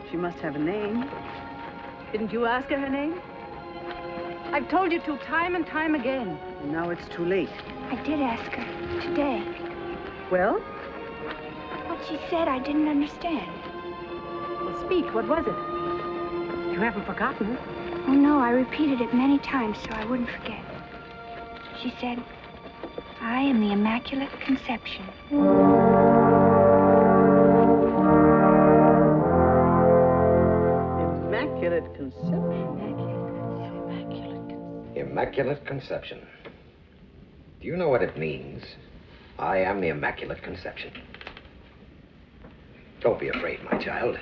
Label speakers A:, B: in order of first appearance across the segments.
A: She must have a name. Didn't you ask her name? I've told you to time and time again. Now it's too late.
B: I did ask her today.
A: Well?
B: What she said, I didn't understand.
A: Well, speak. What was it? You haven't forgotten.
B: Oh, no, I repeated it many times so I wouldn't forget. She said, I am the Immaculate Conception.
A: Immaculate Conception?
C: Immaculate Conception. Do you know what it means? I am the Immaculate Conception. Don't be afraid, my child.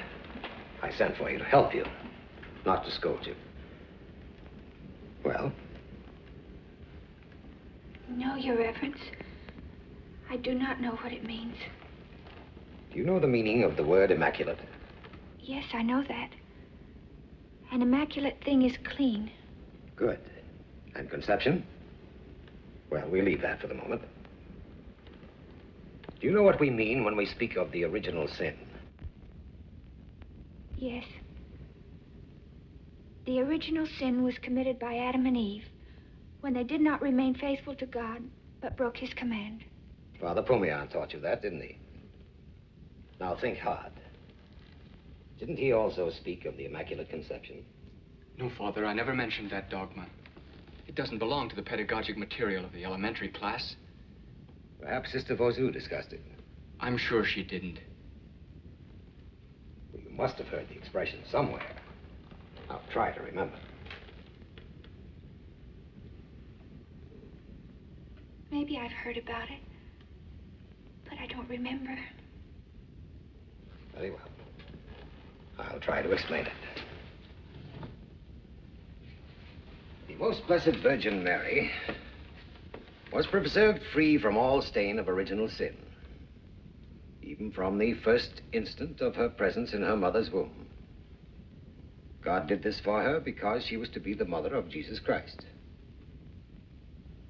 C: I sent for you to help you, not to scold you. Well?
B: No, Your Reverence. I do not know what it means.
C: Do you know the meaning of the word immaculate?
B: Yes, I know that. An immaculate thing is clean.
C: Good. And conception? Well, we'll leave that for the moment. Do you know what we mean when we speak of the original sin?
B: Yes. The original sin was committed by Adam and Eve when they did not remain faithful to God, but broke his command.
C: Father Pumian taught you that, didn't he? Now think hard. Didn't he also speak of the Immaculate Conception?
D: No, Father, I never mentioned that dogma. It doesn't belong to the pedagogic material of the elementary class.
C: Perhaps Sister Vozu discussed it.
D: I'm sure she didn't.
C: Well, you must have heard the expression somewhere. Now try to remember.
B: Maybe I've heard about it, but I don't remember.
C: Very well. I'll try to explain it. The Most Blessed Virgin Mary was preserved free from all stain of original sin, even from the first instant of her presence in her mother's womb. God did this for her because she was to be the mother of Jesus Christ.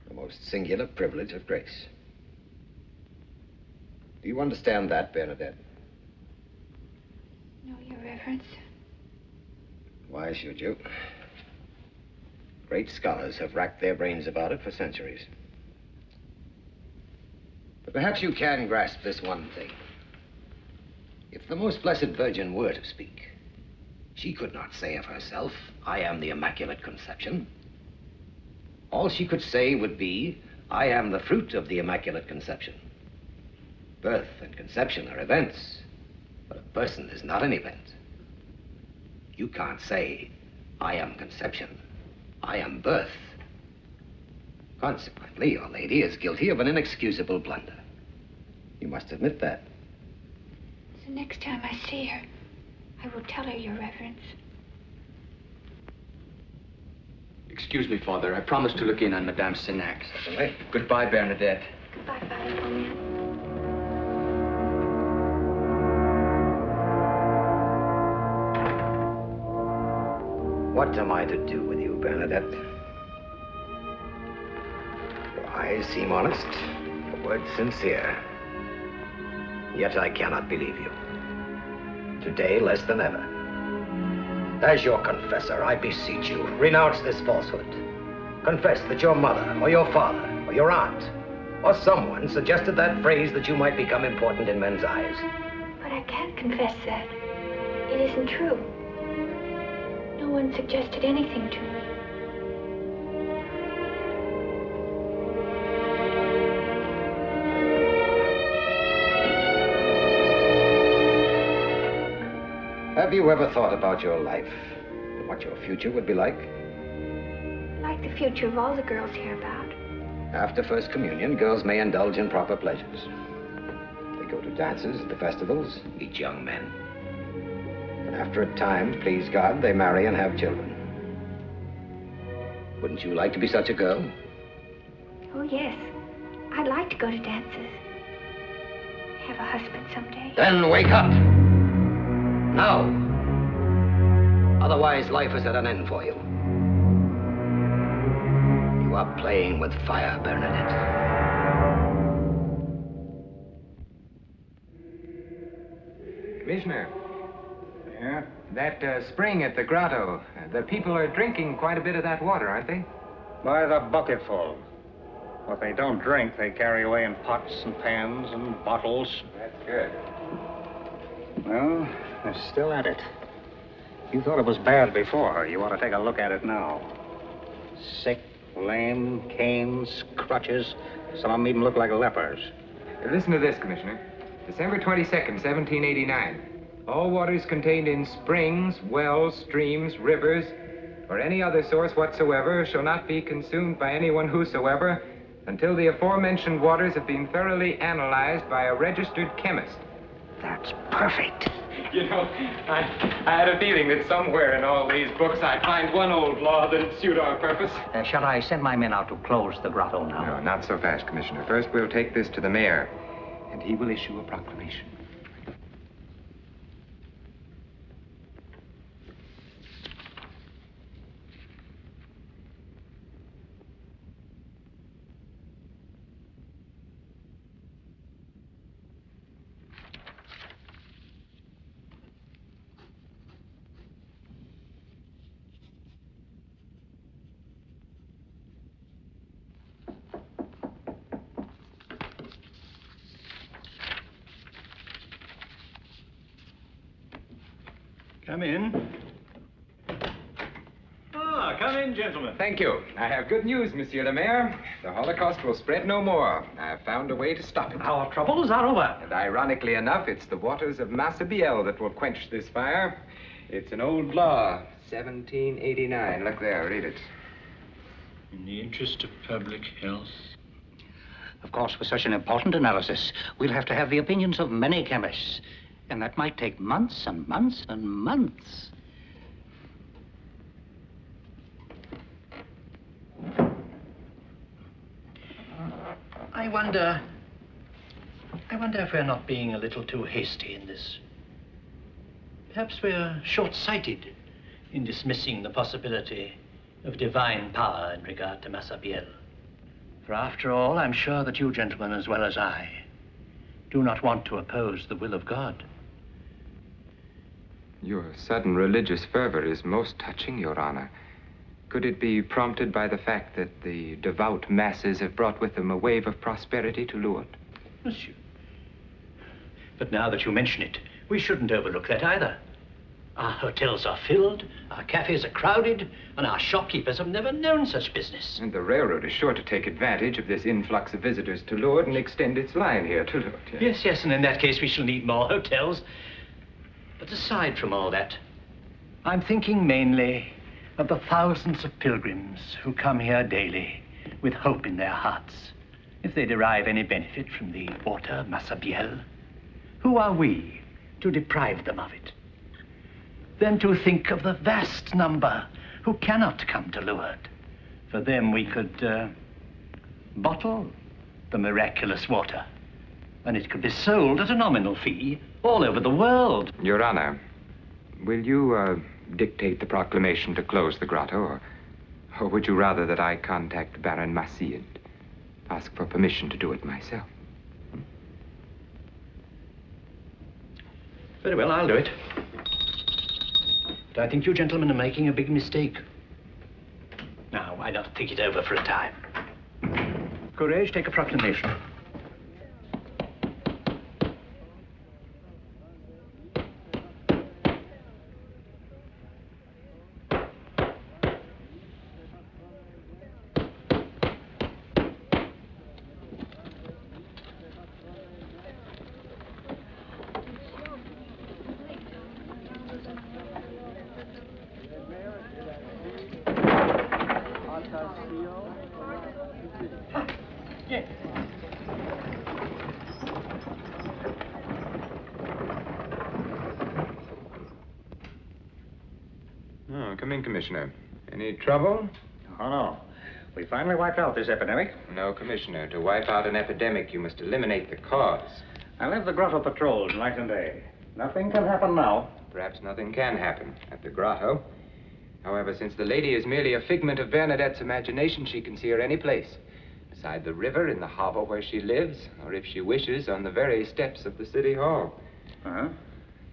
C: A most singular privilege of grace. Do you understand that, Bernadette?
B: No, Your Reverence.
C: Why should you? Great scholars have racked their brains about it for centuries. But perhaps you can grasp this one thing. If the Most Blessed Virgin were to speak, she could not say of herself, I am the Immaculate Conception. All she could say would be, I am the fruit of the Immaculate Conception. Birth and conception are events, but a person is not an event. You can't say, I am conception. I am birth. Consequently, your lady is guilty of an inexcusable blunder. You must admit that.
B: The next time I see her, I will tell her, Your Reverence.
D: Excuse me, Father. I promised to look in on Madame Senac.
C: Certainly.
D: Goodbye, Bernadette.
B: Goodbye, Father Pumian.
C: What am I to do with you, Bernadette? Your eyes seem honest, your words sincere. Yet I cannot believe you. Today, less than ever. As your confessor, I beseech you, renounce this falsehood. Confess that your mother, or your father, or your aunt, or someone suggested that phrase that you might become important in men's eyes.
B: But I can't confess that. It isn't true. No one suggested anything to me.
C: Have you ever thought about your life and what your future would be like?
B: Like the future of all the girls hereabout.
C: After First Communion, girls may indulge in proper pleasures. They go to dances, the festivals, meet young men. And after a time, please God, they marry and have children. Wouldn't you like to be such a girl?
B: Oh, yes. I'd like to go to dances. Have a husband someday.
C: Then wake up! Now! Otherwise, life is at an end for you. You are playing with fire, Bernadette.
E: Commissioner.
F: Yeah?
E: That spring at the grotto, the people are drinking quite a bit of that water, aren't they?
F: By the bucketful. What they don't drink, they carry away in pots and pans and bottles.
E: That's good.
F: Well, they're still at it. You thought it was bad before. You ought to take a look at it now. Sick, lame, canes, crutches. Some of them even look like lepers.
E: Listen to this, Commissioner. December 22nd, 1789. All waters contained in springs, wells, streams, rivers, or any other source whatsoever shall not be consumed by anyone whosoever until the aforementioned waters have been thoroughly analyzed by a registered chemist.
F: That's perfect.
E: You know, I had a feeling that somewhere in all these books I'd find one old law that'd suit our purpose.
F: Shall I send my men out to close the grotto now?
E: No, not so fast, Commissioner. First, we'll take this to the mayor, and he will issue a proclamation.
G: Come in. Come in, gentlemen.
E: Thank you. I have good news, Monsieur le Maire. The Holocaust will spread no more. I've found a way to stop it.
G: Our troubles are over.
E: And ironically enough, it's the waters of Massabielle that will quench this fire. It's an old law, 1789. Look there, read it.
G: In the interest of public health.
F: Of course, for such an important analysis, we'll have to have the opinions of many chemists. And that might take months and months and months.
H: I wonder if we're not being a little too hasty in this. Perhaps we're short-sighted in dismissing the possibility of divine power in regard to Massabielle. For after all, I'm sure that you gentlemen, as well as I, do not want to oppose the will of God.
E: Your sudden religious fervor is most touching, Your Honor. Could it be prompted by the fact that the devout masses have brought with them a wave of prosperity to Lourdes?
H: Monsieur. But now that you mention it, we shouldn't overlook that either. Our hotels are filled, our cafes are crowded, and our shopkeepers have never known such business.
E: And the railroad is sure to take advantage of this influx of visitors to Lourdes and extend its line here to Lourdes.
H: Yes, and in that case we shall need more hotels. But aside from all that, I'm thinking mainly of the thousands of pilgrims who come here daily with hope in their hearts. If they derive any benefit from the water of Massabielle, who are we to deprive them of it? Then to think of the vast number who cannot come to Lourdes. For them we could bottle the miraculous water, and it could be sold at a nominal fee all over the world.
E: Your Honor, will you dictate the proclamation to close the grotto, or would you rather that I contact Baron Massy and ask for permission to do it myself?
H: Very well, I'll do it. But I think you gentlemen are making a big mistake. Now, why not think it over for a time? Courage, take a proclamation.
E: Oh, come in, Commissioner. Any trouble?
F: Oh, no. We finally wiped out this epidemic.
E: No, Commissioner. To wipe out an epidemic, you must eliminate the cause.
F: I left the grotto patrols night and day. Nothing can happen now.
E: Perhaps nothing can happen at the grotto. However, since the lady is merely a figment of Bernadette's imagination, she can see her any place. Beside the river, in the harbor where she lives, or if she wishes, on the very steps of the city hall.
F: Uh-huh.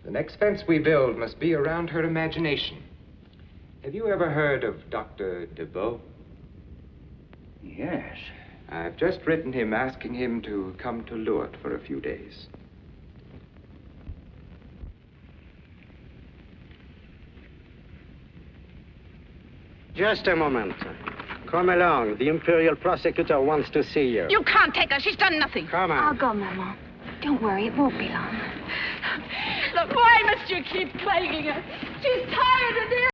E: The next fence we build must be around her imagination. Have you ever heard of Dr. DeVoe?
F: Yes.
E: I've just written him asking him to come to Lourdes for a few days.
I: Just a moment. Come along. The Imperial Prosecutor wants to see you.
A: You can't take her. She's done nothing.
I: Come on.
B: I'll go, Maman. Don't worry, it won't be long.
A: Look, why must you keep plaguing her? She's tired and ill.